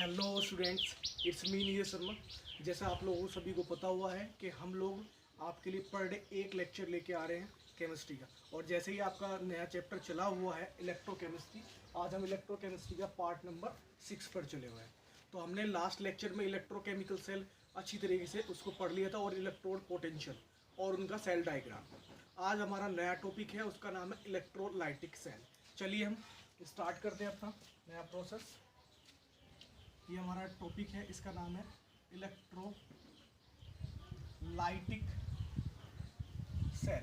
Hello students, it's me Neeraj Sharma. जैसा आप लोगों को सभी को पता हुआ है कि हम लोग आपके लिए पर डे एक लेक्चर लेके आ रहे हैं केमिस्ट्री का। और जैसे ही आपका नया चैप्टर चला हुआ है इलेक्ट्रोकेमिस्ट्री, आज हम इलेक्ट्रोकेमिस्ट्री का पार्ट नंबर 6 पर चले हुए हैं। तो हमने लास्ट लेक्चर में इलेक्ट्रोकेमिकल सेल अच्छी तरीके से उसको पढ़ लिया था और इलेक्ट्रोड पोटेंशियल और उनका सेल डायग्राम। आज हमारा नया टॉपिक है, उसका नाम है इलेक्ट्रोलाइटिक सेल। चलिए हम स्टार्ट करते हैं अपना नया प्रोसेस। ये हमारा टॉपिक है, इसका नाम है इलेक्ट्रोलाइटिक सेल।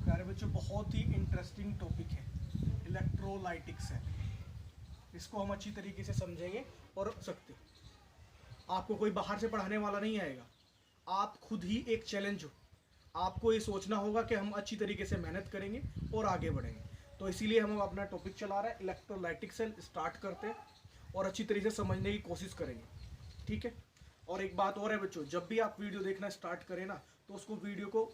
प्यारे बच्चों, बहुत ही इंटरेस्टिंग टॉपिक है इलेक्ट्रोलाइटिक सेल। इसको हम अच्छी तरीके से समझेंगे और सकते। आपको कोई बाहर से पढ़ाने वाला नहीं आएगा, आप खुद ही एक चैलेंज हो। आपको ये सोचना होगा कि हम अच्छी तरीके से मेहनत करेंगे और आगे बढ़ेंगे। तो इसीलिए हम अपना टॉपिक चला रहे हैं इलेक्ट्रोलाइटिक सेल। स्टार्ट करते हैं और अच्छी तरीके से समझने की कोशिश करेंगे, ठीक है। और एक बात और है बच्चों, जब भी आप वीडियो देखना स्टार्ट करें ना, तो उसको वीडियो को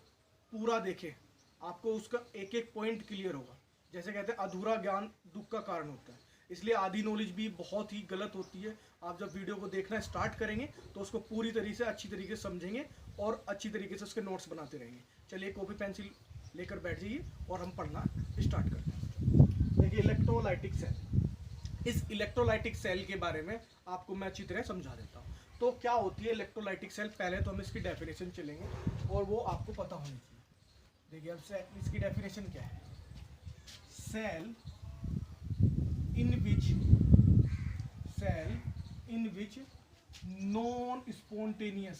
पूरा देखें। आपको उसका एक एक पॉइंट क्लियर होगा। जैसे कहते हैं अधूरा ज्ञान दुख का कारण होता है, इसलिए आधी नॉलेज भी बहुत ही गलत होती है। आप जब वीडियो को देखना स्टार्ट करेंगे तो उसको पूरी तरीके से अच्छी तरीके से समझेंगे और अच्छी तरीके से उसके नोट्स बनाते रहेंगे। चलिए कॉपी पेंसिल लेकर बैठ जाइए और हम पढ़ना स्टार्ट करते हैं। देखिए इलेक्ट्रोलाइटिक सेल, इस इलेक्ट्रोलाइटिक सेल के बारे में आपको मैं अच्छी तरह समझा देता हूँ। तो क्या होती है इलेक्ट्रोलाइटिक सेल, पहले तो हम इसकी डेफिनेशन चलेंगे और वो आपको पता होनी चाहिए। देखिए अब इसकी डेफिनेशन क्या है। Cell in which non spontaneous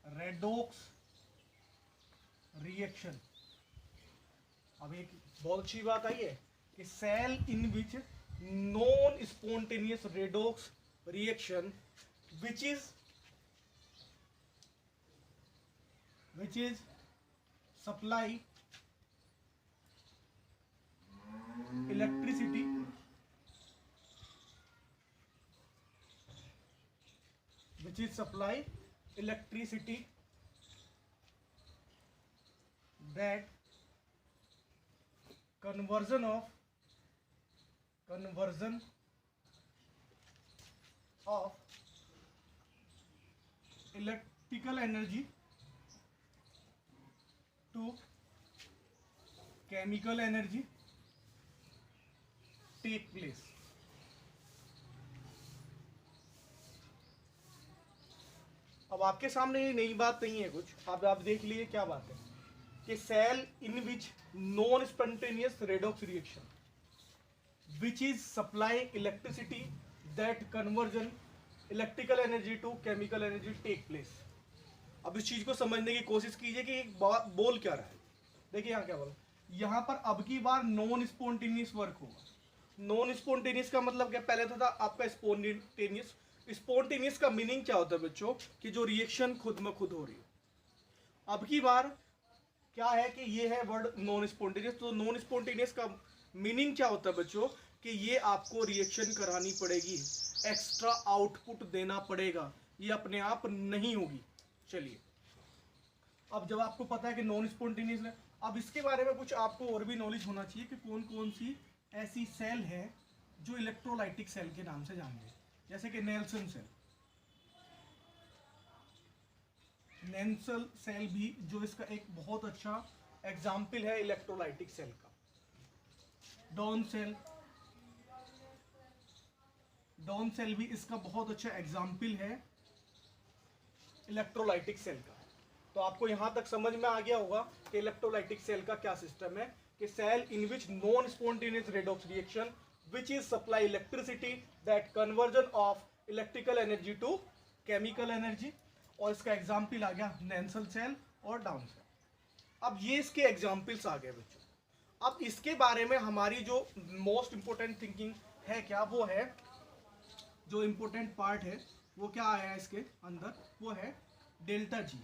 redox reaction. अब एक बहुत अच्छी बात आई है कि cell in which non spontaneous redox reaction which is supply electricity that conversion of electrical energy to chemical energy take place। अब आपके सामने ये नई बात नहीं है कुछ, अब आप देख लीजिए क्या बात है कि cell in which non spontaneous redox reaction which is supply electricity that conversion electrical energy to chemical energy take place. अब इस चीज को समझने की कोशिश कीजिए कि बोल क्या रहा है। देखिए यहाँ क्या बोला, यहाँ पर अब की बार नॉन स्पॉन्टेनियस वर्क होगा। नॉन स्पॉन्टेनियस का मतलब क्या, पहले था आपका स्पॉन्टेनियस। स्पॉन्टेनियस का मीनिंग क्या होता है बच्चों, कि जो रिएक्शन खुद में खुद हो रही है। अब की बार क्या है कि ये है वर्ड नॉन स्पॉन्टेनियस। तो नॉन स्पॉन्टेनियस का मीनिंग क्या होता है बच्चों, कि ये आपको रिएक्शन करानी पड़ेगी, एक्स्ट्रा आउटपुट देना पड़ेगा, ये अपने आप नहीं होगी। चलिए अब जब आपको पता है कि नॉन स्पॉन्टेनियस है, अब इसके बारे में कुछ आपको और भी नॉलेज होना चाहिए कि कौन कौन सी ऐसी सेल है जो इलेक्ट्रोलाइटिक सेल के नाम से जानी है। जैसे कि नेल्सन सेल भी जो इसका एक बहुत अच्छा एग्जाम्पल है इलेक्ट्रोलाइटिक सेल का। डॉन सेल भी इसका बहुत अच्छा एग्जाम्पल है इलेक्ट्रोलाइटिक सेल का। तो आपको यहां तक समझ में आ गया होगा कि इलेक्ट्रोलाइटिक सेल का क्या सिस्टम है, कि cell in which non spontaneous redox reaction which is supply electricity that conversion of electrical energy to chemical energy. और इसका एग्जाम्पल आ गया नेल्सन सेल और डाउन सेल। अब ये इसके एग्जाम्पल्स आ गए बच्चों। अब इसके बारे में हमारी जो मोस्ट इंपोर्टेंट थिंकिंग है क्या, वो है जो इंपोर्टेंट पार्ट है वो क्या आया इसके अंदर, वो है डेल्टा जी।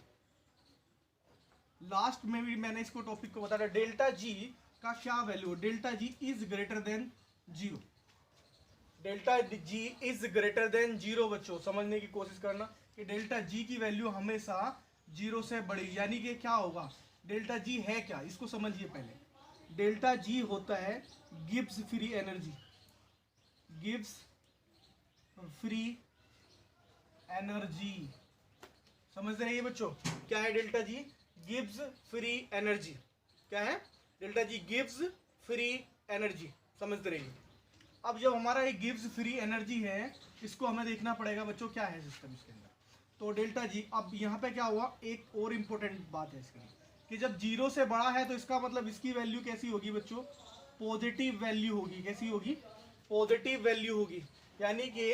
लास्ट में भी मैंने इसको टॉपिक को बताया, डेल्टा जी का क्या value, delta G is greater than zero. Delta G is greater than zero. बच्चों समझने की कोशिश करना कि डेल्टा जी की वैल्यू हमेशा जीरो से बड़ी, यानी कि क्या होगा, डेल्टा जी है क्या, इसको समझिए पहले। डेल्टा जी होता है Gibbs free energy, Gibbs free energy. समझ रहे बच्चों, क्या है डेल्टा जी? Gibbs free energy. क्या है? डेल्टा जी गिब्स फ्री एनर्जी। समझ रहे। अब जब हमारा एक गिब्स फ्री एनर्जी है, इसको हमें देखना पड़ेगा बच्चों क्या है सिस्टम इसके अंदर। तो डेल्टा जी, अब यहाँ पे क्या हुआ, एक और इम्पोर्टेंट बात है इसके लिए कि जब 0 से बड़ा है तो इसका मतलब इसकी वैल्यू कैसी होगी बच्चों? पॉजिटिव वैल्यू होगी। कैसी होगी? पॉजिटिव वैल्यू होगी। यानी कि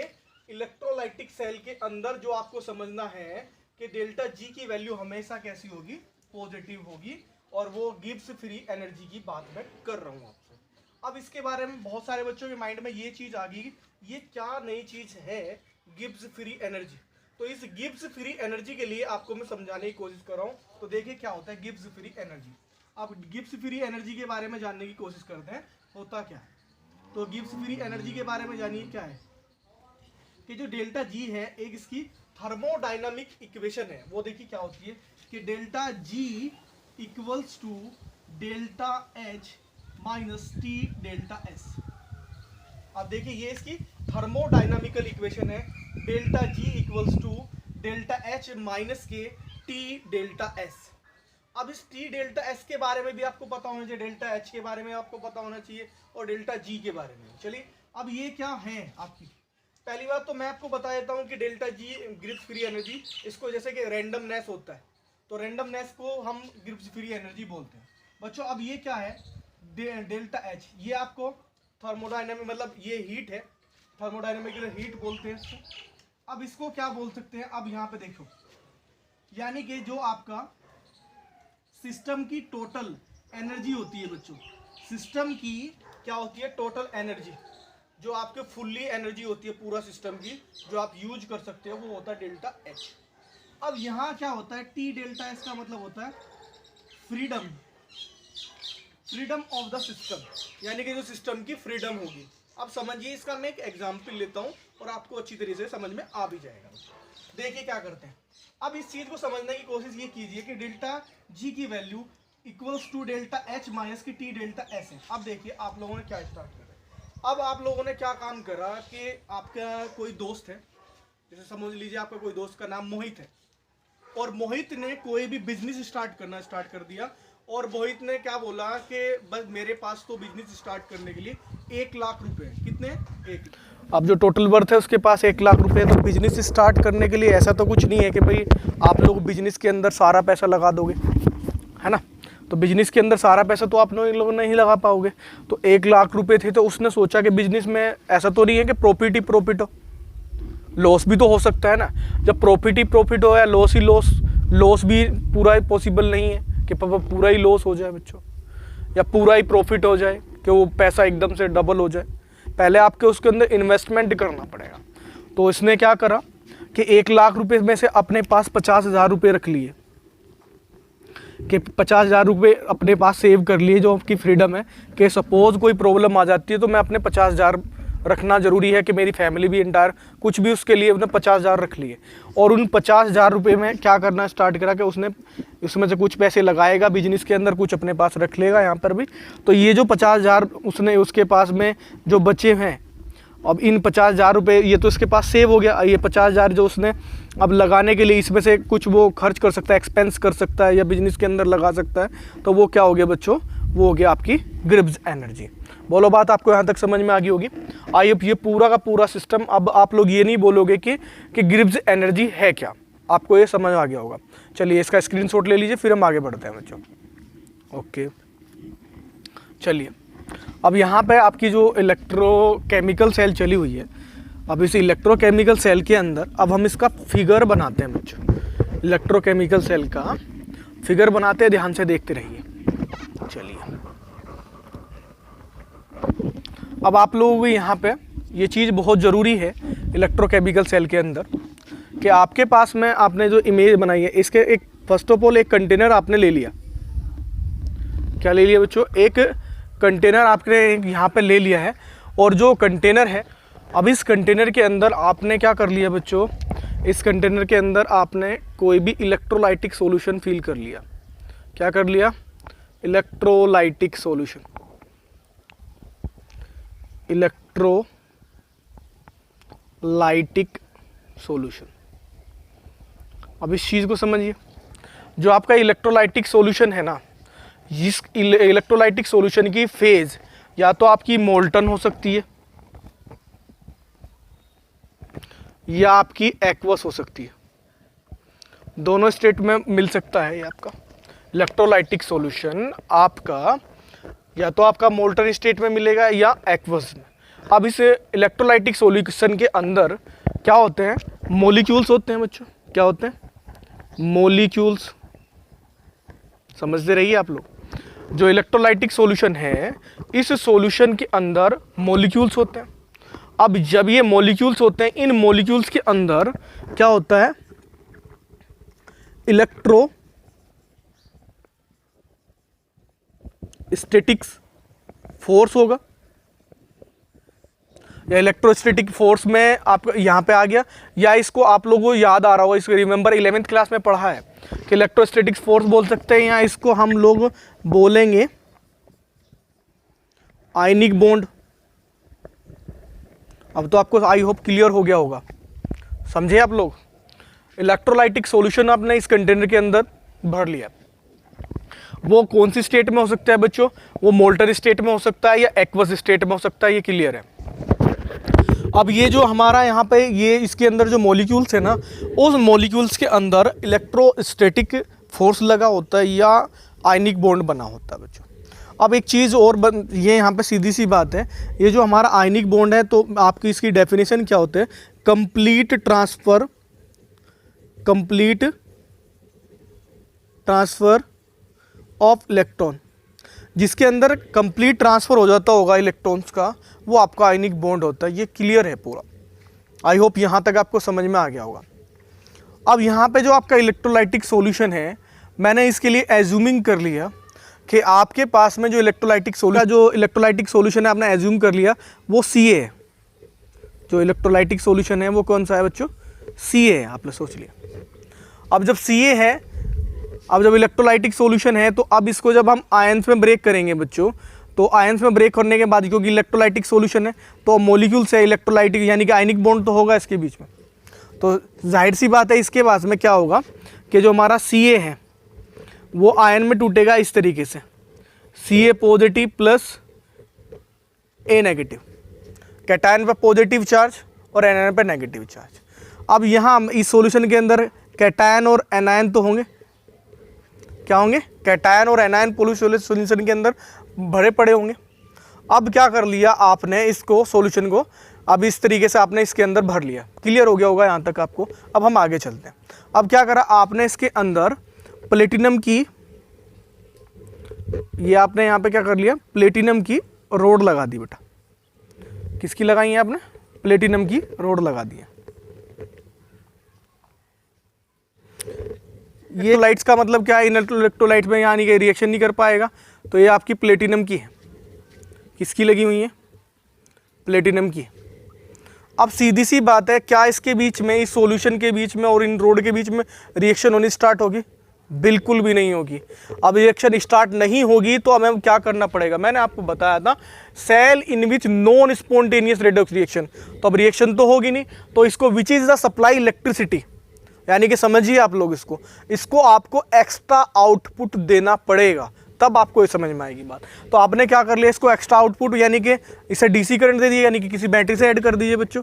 इलेक्ट्रोलाइटिक सेल के अंदर जो आपको समझना है कि डेल्टा जी की वैल्यू हमेशा कैसी होगी? पॉजिटिव होगी। और वो गिब्स फ्री एनर्जी की बात मैं कर रहा हूँ आपसे। अब इसके बारे में बहुत सारे बच्चों के माइंड में ये चीज़ आ गई, ये क्या नई चीज़ है गिब्स फ्री एनर्जी। तो इस गिब्स फ्री एनर्जी के लिए आपको मैं समझाने की कोशिश कर रहा हूँ। तो देखिए क्या होता है गिब्स फ्री एनर्जी। अब गिब्स फ्री एनर्जी के बारे में जानने की कोशिश करते हैं, होता क्या है। तो गिब्स फ्री एनर्जी के बारे में जानिए क्या है कि जो डेल्टा जी है एक इसकी थर्मोडाइनमिक इक्वेशन है। वो देखिए क्या होती है कि delta G equals to delta H minus T delta S. अब देखिए ये इसकी थर्मोडाइनमिकल इक्वेशन है, delta G equals to delta H minus के टी डेल्टा एस। अब इस टी डेल्टा एस के बारे में भी आपको पता होना चाहिए, डेल्टा एच के बारे में आपको पता होना चाहिए और डेल्टा जी के बारे में। चलिए अब ये क्या है आपकी, पहली बात तो मैं आपको बता देता हूँ कि डेल्टा जी गिब्स फ्री एनर्जी, इसको जैसे कि रैंडमनेस होता है तो रैंडमनेस को हम गिब्स फ्री एनर्जी बोलते हैं बच्चों। अब ये क्या है डेल्टा एच, ये आपको थर्मोडाइनमिक मतलब ये हीट है, थर्मोडाइनमिक हीट बोलते हैं इसको। अब इसको क्या बोल सकते हैं, अब यहाँ पे देखो, यानी कि जो आपका सिस्टम की टोटल एनर्जी होती है बच्चों, सिस्टम की क्या होती है टोटल एनर्जी, जो आपके फुल्ली एनर्जी होती है पूरा सिस्टम की जो आप यूज कर सकते हो, वो होता है डेल्टा एच। अब यहाँ क्या होता है टी डेल्टा एस का मतलब होता है freedom, freedom of the system, यानी कि जो सिस्टम की फ्रीडम होगी। अब समझिए, इसका मैं एक एग्जांपल लेता हूँ और आपको अच्छी तरीके से समझ में आ भी जाएगा। देखिए क्या करते हैं, अब इस चीज को समझने की कोशिश ये कीजिए कि डेल्टा जी की value equals to delta H minus की टी डेल्टा एस है। अब देखिए आप लोगों ने क्या स्टार्ट करा, अब आप लोगों ने क्या काम करा कि आपका कोई दोस्त है, जैसे समझ लीजिए आपका कोई दोस्त का नाम मोहित है, और मोहित ने कोई भी बिजनेस स्टार्ट कर दिया, और मोहित ने क्या बोला कि बस मेरे पास तो बिजनेस स्टार्ट करने के लिए 1 लाख रुपए। कितने? 1। अब जो टोटल वर्थ है उसके पास 1 लाख रुपए। तो बिजनेस स्टार्ट करने के लिए ऐसा तो कुछ नहीं है कि भाई आप लोग बिजनेस के अंदर सारा पैसा लगा दोगे, है ना। तो बिजनेस के अंदर सारा पैसा तो आप लोग नहीं लगा पाओगे। तो 1 लाख रुपए थे, तो उसने सोचा कि बिजनेस में ऐसा तो नहीं है कि प्रॉफिट ही प्रॉफिट हो, लॉस भी तो हो सकता है ना। जब प्रॉफिट ही प्रॉफिट हो या लॉस ही लॉस, लॉस भी पूरा पॉसिबल नहीं है कि पूरा ही लॉस हो जाए बच्चों, या पूरा ही प्रॉफिट हो जाए कि वो पैसा एकदम से डबल हो जाए। पहले आपके उसके अंदर इन्वेस्टमेंट करना पड़ेगा। तो इसने क्या करा कि 1 लाख रुपए में से अपने पास 50,000 रुपये रख लिए, कि 50,000 रुपये अपने पास सेव कर लिए, जो आपकी फ्रीडम है कि सपोज कोई प्रॉब्लम आ जाती है तो मैं अपने 50,000 रखना ज़रूरी है कि मेरी फैमिली भी इंटायर, कुछ भी उसके लिए उसने 50,000 रख लिए। और उन 50,000 रुपये में क्या करना स्टार्ट करा कि उसने इसमें से कुछ पैसे लगाएगा बिजनेस के अंदर, कुछ अपने पास रख लेगा यहाँ पर भी। तो ये जो 50,000 उसने उसके पास में जो बचे हैं, अब इन 50,000 रुपये ये तो इसके पास सेव हो गया। ये 50,000 जो उसने अब लगाने के लिए इसमें से कुछ वो खर्च कर सकता है, एक्सपेंस कर सकता है या बिजनेस के अंदर लगा सकता है। तो वो क्या हो गया बच्चों, वो हो गया आपकी गिब्स एनर्जी। बोलो बात आपको यहाँ तक समझ में आ गई होगी। आइए ये पूरा का पूरा सिस्टम, अब आप लोग ये नहीं बोलोगे कि गिब्स एनर्जी है क्या, आपको ये समझ आ गया होगा। चलिए इसका स्क्रीनशॉट ले लीजिए, फिर हम आगे बढ़ते हैं बच्चों। ओके चलिए, अब यहाँ पे आपकी जो इलेक्ट्रोकेमिकल सेल चली हुई है, अब इस इलेक्ट्रोकेमिकल सेल के अंदर अब हम इसका फिगर बनाते हैं बच्चों। इलेक्ट्रोकेमिकल सेल का फिगर बनाते हैं, ध्यान से देखते रहिए। चलिए अब आप लोगों को यहाँ पे ये चीज़ बहुत ज़रूरी है इलेक्ट्रोकेमिकल सेल के अंदर कि आपके पास में आपने जो इमेज बनाई है, इसके एक फर्स्ट ऑफ ऑल एक कंटेनर आपने ले लिया। क्या ले लिया बच्चों? एक कंटेनर आपने यहाँ पे ले लिया है। और जो कंटेनर है, अब इस कंटेनर के अंदर आपने क्या कर लिया बच्चों, इस कंटेनर के अंदर आपने कोई भी इलेक्ट्रोलाइटिक सॉल्यूशन फिल कर लिया। क्या कर लिया? Electrolytic solution, electrolytic solution. अब इस चीज़ को समझिए, जो आपका इलेक्ट्रोलाइटिक सॉल्यूशन है ना, इस इलेक्ट्रोलाइटिक सॉल्यूशन की फेज या तो आपकी मोल्टन हो सकती है या आपकी एक्वस हो सकती है, दोनों स्टेट में मिल सकता है। ये आपका इलेक्ट्रोलाइटिक सॉल्यूशन आपका या तो आपका मोल्टन स्टेट में मिलेगा या एक्वस में। अब इस इलेक्ट्रोलाइटिक सॉल्यूशन के अंदर क्या होते हैं, मॉलिक्यूल्स होते हैं बच्चों। क्या होते हैं, मॉलिक्यूल्स। समझते रहिए आप लोग, जो इलेक्ट्रोलाइटिक सॉल्यूशन है, इस सॉल्यूशन के अंदर मॉलिक्यूल्स होते हैं। अब जब ये मॉलिक्यूल्स होते हैं, इन मॉलिक्यूल्स के अंदर क्या होता है, इलेक्ट्रोस्टैटिक्स फोर्स होगा, या इलेक्ट्रोस्टैटिक फोर्स में आप यहाँ पे आ गया, या इसको आप लोगों को याद आ रहा होगा, इसको रिमेंबर 11th क्लास में पढ़ा है कि इलेक्ट्रोस्टैटिक फोर्स बोल सकते हैं, या इसको हम लोग बोलेंगे आयनिक बॉन्ड। अब तो आपको आई होप क्लियर हो गया होगा, समझे आप लोग। इलेक्ट्रोलाइटिक सॉल्यूशन आपने इस कंटेनर के अंदर भर लिया, वो कौन सी स्टेट में हो सकता है बच्चों, वो मोल्टन स्टेट में हो सकता है या एक्वस स्टेट में हो सकता है, ये क्लियर है। अब ये जो हमारा यहाँ पे ये इसके अंदर जो मॉलिक्यूल्स है ना, उस मॉलिक्यूल्स के अंदर इलेक्ट्रोस्टैटिक फोर्स लगा होता है या आयनिक बॉन्ड बना होता है बच्चों। अब एक चीज़ और ये यहाँ पे सीधी सी बात है, ये जो हमारा आयनिक बॉन्ड है, तो आपकी इसकी डेफिनेशन क्या होते हैं, कंप्लीट ट्रांसफ़र ऑफ इलेक्ट्रॉन। जिसके अंदर कंप्लीट ट्रांसफ़र हो जाता होगा इलेक्ट्रॉन्स का, वो आपका आयनिक बॉन्ड होता है। ये क्लियर है पूरा, आई होप यहाँ तक आपको समझ में आ गया होगा। अब यहाँ पे जो आपका इलेक्ट्रोलाइटिक सॉल्यूशन है, मैंने इसके लिए एज्यूमिंग कर लिया कि आपके पास में जो इलेक्ट्रोलाइटिक सॉल्यूशन है, आपने एज्यूम कर लिया वो Ca है। जो इलेक्ट्रोलाइटिक सॉल्यूशन है वो कौन सा है बच्चों, Ca है, आपने सोच लिया। अब जब Ca है, अब जब इलेक्ट्रोलाइटिक सॉल्यूशन है, तो अब इसको जब हम आयंस में ब्रेक करेंगे बच्चों, तो आयंस में ब्रेक करने के बाद, क्योंकि इलेक्ट्रोलाइटिक सॉल्यूशन है तो मॉलिक्यूल्स है इलेक्ट्रोलाइटिक, यानी कि आयनिक बॉन्ड तो होगा इसके बीच में, तो जाहिर सी बात है इसके बाद में क्या होगा कि जो हमारा Ca है वो आयन में टूटेगा इस तरीके से, Ca positive plus A negative, cation पे पॉजिटिव चार्ज और एनायन पे नेगेटिव चार्ज। अब यहाँ इस सॉल्यूशन के अंदर कैटायन और एनायन तो होंगे, क्या होंगे, कैटायन और एनायन सॉल्यूशन के अंदर भरे पड़े होंगे। अब क्या कर लिया आपने, इसको सॉल्यूशन को अब इस तरीके से आपने इसके अंदर भर लिया। क्लियर हो गया होगा यहाँ तक आपको। अब हम आगे चलते हैं। अब क्या करा आपने, इसके अंदर प्लेटिनम की, ये आपने यहाँ पे क्या कर लिया, प्लेटिनम की रोड लगा दी बेटा। किसकी लगाई है आपने, प्लेटिनम की रोड लगा दी है। ये लाइट्स का मतलब क्या है, इलेक्ट्रोलाइट में यानी कि रिएक्शन नहीं कर पाएगा, तो ये आपकी प्लेटिनम की है। किसकी लगी हुई है, प्लेटिनम की। अब सीधी सी बात है, क्या इसके बीच में, इस सॉल्यूशन के बीच में और इन रोड के बीच में रिएक्शन होनी स्टार्ट होगी, बिल्कुल भी नहीं होगी। अब रिएक्शन स्टार्ट नहीं होगी तो हमें क्या करना पड़ेगा, मैंने आपको बताया था, cell in which non spontaneous redox reaction. तो अब रिएक्शन तो होगी नहीं, तो इसको which is the supply electricity, यानी कि समझिए आप लोग इसको आपको एक्स्ट्रा आउटपुट देना पड़ेगा, तब आपको ये समझ में आएगी बात। तो आपने क्या कर लिया, इसको एक्स्ट्रा आउटपुट यानी कि इसे डीसी करंट दे दिया, यानी कि किसी बैटरी से ऐड कर दीजिए बच्चों।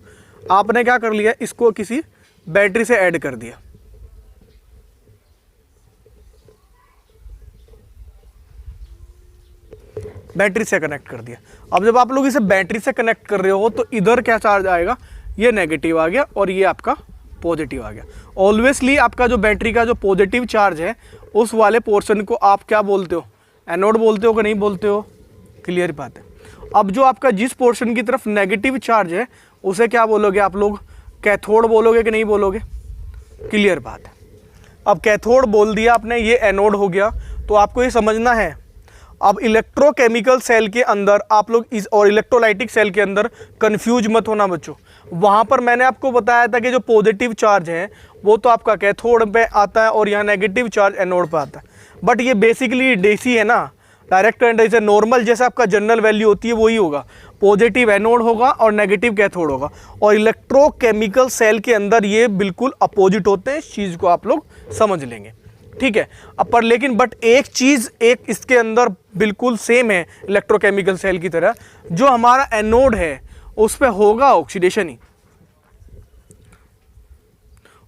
आपने क्या कर लिया, इसको किसी बैटरी से ऐड कर दिया। बैटरी से कनेक्ट कर दिया। अब जब आप लोग इसे बैटरी से कनेक्ट कर रहे हो तो इधर क्या चार्ज आएगा, ये नेगेटिव आ गया और ये आपका पॉजिटिव आ गया। ऑलवेजली आपका जो बैटरी का जो पॉजिटिव चार्ज है, उस वाले पोर्शन को आप क्या बोलते हो, एनोड बोलते हो कि नहीं बोलते हो, क्लियर बात है। अब जो आपका जिस पोर्शन की तरफ नेगेटिव चार्ज है, उसे क्या बोलोगे आप लोग, कैथोड बोलोगे कि नहीं बोलोगे, क्लियर बात है। अब कैथोड बोल दिया आपने, ये एनोड हो गया। तो आपको ये समझना है, अब इलेक्ट्रोकेमिकल सेल के अंदर आप लोग इस और इलेक्ट्रोलाइटिक सेल के अंदर कंफ्यूज मत होना बच्चों। वहाँ पर मैंने आपको बताया था कि जो पॉजिटिव चार्ज है वो तो आपका कैथोड पे आता है और यहाँ नेगेटिव चार्ज एनोड पे आता है। बट ये बेसिकली डीसी है ना, डायरेक्ट करंट जैसे नॉर्मल जैसे आपका जनरल वैल्यू होती है वही होगा, पॉजिटिव एनोड होगा और नेगेटिव कैथोड होगा। और इलेक्ट्रोकेमिकल सेल के अंदर ये बिल्कुल अपोजिट होते हैं, इस चीज़ को आप लोग समझ लेंगे, ठीक है। अब पर लेकिन बट एक चीज़ एक इसके अंदर बिल्कुल सेम है इलेक्ट्रोकेमिकल सेल की तरह, जो हमारा एनोड है उस पर होगा ऑक्सीडेशन ही,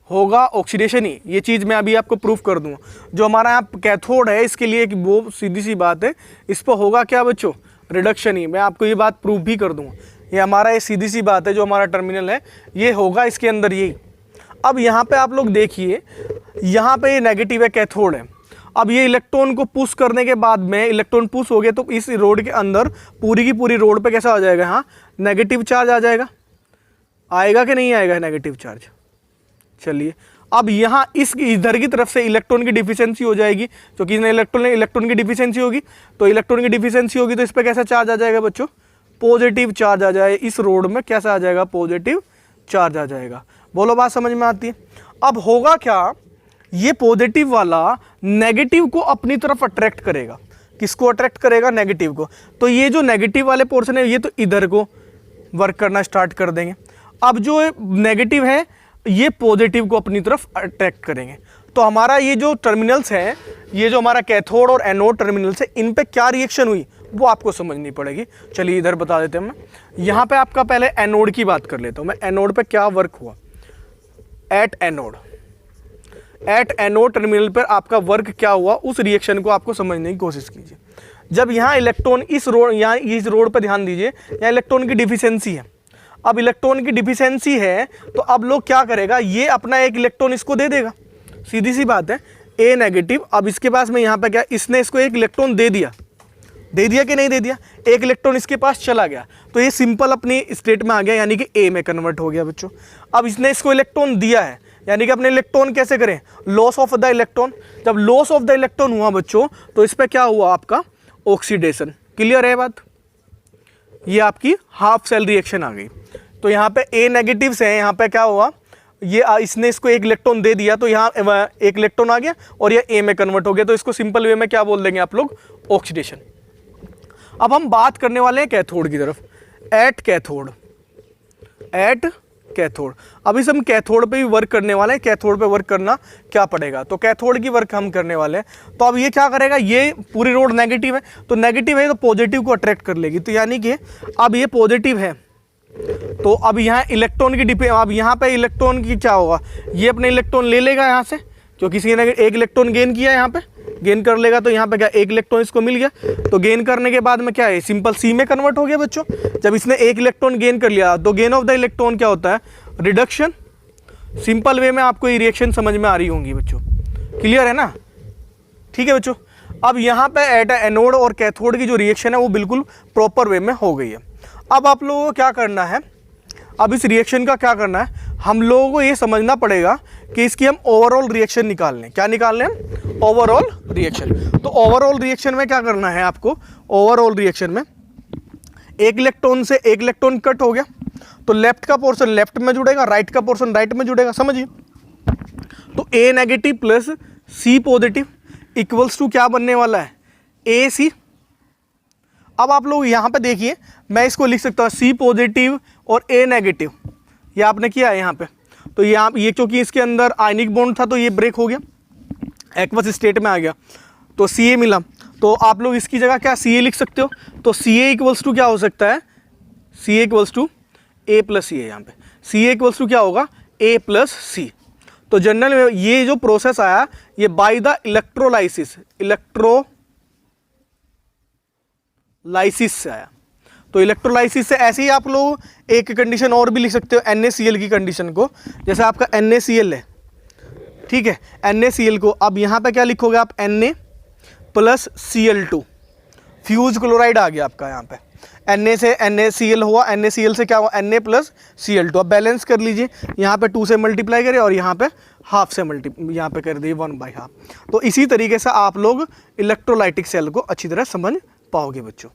होगा ऑक्सीडेशन ही। ये चीज़ मैं अभी आपको प्रूफ कर दूंगा। जो हमारा यहाँ कैथोड है इसके लिए एक वो सीधी सी बात है, इस पर होगा क्या बच्चों, रिडक्शन ही। मैं आपको ये बात प्रूफ भी कर दूंगा, ये हमारा ये सीधी सी बात है, जो हमारा टर्मिनल है ये होगा इसके अंदर यही। अब यहाँ पे आप लोग देखिए, यहाँ पे ये नेगेटिव है, कैथोड है। अब ये इलेक्ट्रॉन को पुश करने के बाद में, इलेक्ट्रॉन पुश हो गया तो इस रोड के अंदर पूरी की पूरी रोड पे कैसा आ जाएगा, हाँ नेगेटिव चार्ज आ जाएगा, आएगा कि नहीं आएगा नेगेटिव चार्ज। चलिए अब यहाँ इस इधर की तरफ से इलेक्ट्रॉन की डिफिशियंसी हो जाएगी, क्योंकि इलेक्ट्रॉन की डिफिशियंसी होगी, तो इलेक्ट्रॉन की डिफिशियंसी होगी तो इस पर कैसा चार्ज आ जाएगा बच्चों, पॉजिटिव चार्ज आ जाए। इस रोड में कैसा आ जाएगा, पॉजिटिव चार्ज आ जाएगा। बोलो बात समझ में आती है। अब होगा क्या, ये पॉजिटिव वाला नेगेटिव को अपनी तरफ अट्रैक्ट करेगा। किसको अट्रैक्ट करेगा, नेगेटिव को। तो ये जो नेगेटिव वाले पोर्शन है ये तो इधर को वर्क करना स्टार्ट कर देंगे। अब जो नेगेटिव है ये पॉजिटिव को अपनी तरफ अट्रैक्ट करेंगे। तो हमारा ये जो टर्मिनल्स हैं, ये जो हमारा कैथोड और एनोड टर्मिनल्स है, इन पे क्या रिएक्शन हुई वो आपको समझनी पड़ेगी। चलिए इधर बता देते हैं। मैं यहाँ पे आपका पहले एनोड की बात कर लेता हूँ। मैं एनोड पे क्या वर्क हुआ, एट एनोड टर्मिनल पर आपका वर्क क्या हुआ, उस रिएक्शन को आपको समझने की कोशिश कीजिए। जब यहाँ इलेक्ट्रॉन इस रोड पर ध्यान दीजिए, यहाँ इलेक्ट्रॉन की डिफिशियंसी है। अब इलेक्ट्रॉन की डिफिशियंसी है तो अब लोग क्या करेगा, ये अपना एक इलेक्ट्रॉन इसको दे देगा, सीधी सी बात है, ए नेगेटिव। अब इसके पास में यहाँ पे क्या, इसने इसको एक इलेक्ट्रॉन दे दिया कि नहीं दे दिया, एक इलेक्ट्रॉन इसके पास चला गया, तो ये सिंपल अपनी स्टेट में आ गया, यानी कि ए में कन्वर्ट हो गया बच्चों। अब इसने इसको इलेक्ट्रॉन दिया है, यानी कि अपने इलेक्ट्रॉन कैसे करें, लॉस ऑफ द इलेक्ट्रॉन। जब लॉस ऑफ द इलेक्ट्रॉन हुआ बच्चों, तो इस पर क्या हुआ, आपका ऑक्सीडेशन। क्लियर है बात, ये आपकी हाफ सेल रिएक्शन आ गई। तो यहाँ पे ए नेगेटिव से, यहाँ पे क्या हुआ, ये इसने इसको एक इलेक्ट्रॉन दे दिया, तो यहाँ एक इलेक्ट्रॉन आ गया और ये ए में कन्वर्ट हो गया। तो इसको सिंपल वे में क्या बोल देंगे आप लोग, ऑक्सीडेशन। अब हम बात करने वाले हैं कैथोड की तरफ, एट कैथोड। अब इस हम कैथोड पे भी वर्क करने वाले हैं। कैथोड पे वर्क करना क्या पड़ेगा, तो कैथोड की वर्क हम करने वाले हैं। तो अब ये क्या करेगा, ये पूरी रोड नेगेटिव है, तो नेगेटिव है तो पॉजिटिव को अट्रैक्ट कर लेगी। तो यानी कि अब ये पॉजिटिव है, तो अब यहाँ इलेक्ट्रॉन की अब यहाँ पे इलेक्ट्रॉन की क्या होगा, ये अपने इलेक्ट्रॉन ले लेगा यहाँ से, क्योंकि किसी ने एक इलेक्ट्रॉन गेन किया, यहाँ पे गेन कर लेगा। तो यहाँ पे क्या, एक इलेक्ट्रॉन इसको मिल गया, तो गेन करने के बाद में क्या है, सिंपल सी में कन्वर्ट हो गया बच्चों। जब इसने एक इलेक्ट्रॉन गेन कर लिया तो गेन ऑफ द इलेक्ट्रॉन क्या होता है, रिडक्शन। सिंपल वे में आपको ये रिएक्शन समझ में आ रही होंगी बच्चों, क्लियर है ना, ठीक है बच्चों। अब यहाँ पे एनोड और कैथोड की जो रिएक्शन है वो बिल्कुल प्रॉपर वे में हो गई है। अब आप लोगों को क्या करना है, अब इस रिएक्शन का क्या करना है, हम लोगों को ये समझना पड़ेगा कि इसकी हम ओवरऑल रिएक्शन निकाल लें। क्या निकाल लें, ओवरऑल रिएक्शन। तो ओवरऑल रिएक्शन में क्या करना है आपको, ओवरऑल रिएक्शन में एक इलेक्ट्रॉन से एक इलेक्ट्रॉन कट हो गया, तो लेफ्ट का पोर्शन लेफ्ट में जुड़ेगा, राइट का पोर्शन राइट में जुड़ेगा, समझिए। तो A negative plus C positive equals to क्या बनने वाला है, ए सी। अब आप लोग यहाँ पे देखिए, मैं इसको लिख सकता हूँ सी पॉजिटिव और ए नेगेटिव, ये आपने किया है यहाँ पे। तो ये क्योंकि इसके अंदर आयनिक बॉन्ड था तो ये ब्रेक हो गया, एक्वस स्टेट में आ गया, तो सी ए मिला। तो आप लोग इसकी जगह क्या सी ए लिख सकते हो। तो सी ए इक्वल्स टू क्या हो सकता है, सी ए इक्वल्स टू ए प्लस सी है। यहाँ पे सी ए इक्वल्स टू क्या होगा, ए प्लस सी। तो जनरल में ये जो प्रोसेस आया ये बाय द इलेक्ट्रोलाइसिस से आया। तो इलेक्ट्रोलाइसिस से ऐसे ही आप लोग एक कंडीशन और भी लिख सकते हो, NaCl की कंडीशन को। जैसे आपका NaCl है, ठीक है, NaCl को अब यहाँ पे क्या लिखोगे आप, Na प्लस Cl2, फ्यूज क्लोराइड आ गया आपका। यहाँ पे Na से NaCl हुआ, NaCl से क्या हुआ, Na प्लस Cl2। अब बैलेंस कर लीजिए, यहाँ पे 2 से मल्टीप्लाई करें और यहाँ पे हाफ से यहाँ पे कर दिए 1/2। तो इसी तरीके से आप लोग इलेक्ट्रोलाइटिक सेल को अच्छी तरह समझ पाओगे बच्चों।